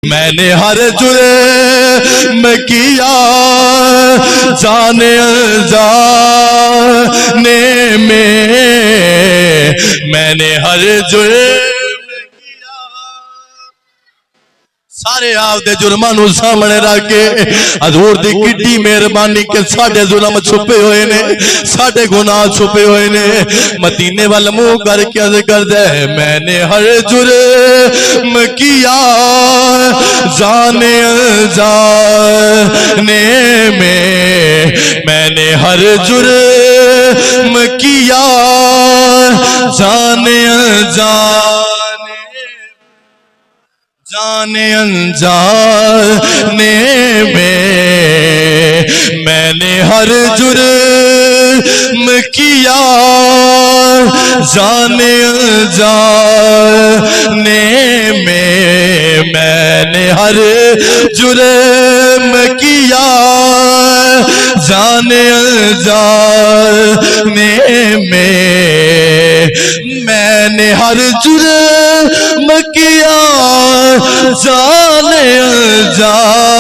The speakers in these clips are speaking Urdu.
میں نے ہر جرم کیا جانے انجانے میں نے ہر جرم سارے آپ دے جرمان سامنے رکھ کے حضور دی کڈی مہربانی کہ ساڈے ظلم چھپے ہوئے نے ساڈے گناہ چھپے ہوئے نے مدینے وال منہ کر کے عرض کردا ہے میں نے ہر جرم کیا جانے انجانے میں نے ہر جرم کیا جانے انجانے میں نے ہر جرم کیا جانے انجانے میں نے ہر جرم کیا جانے انجانے میں نے ہر جرم کیا جانے انجانے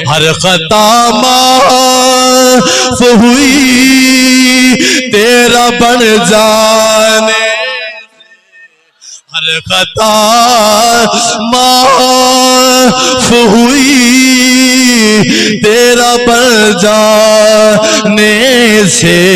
ہر خطا معاف ہوئی تیرا بن جانے ہر خطا معاف ہوئی تیرا بن جانے سے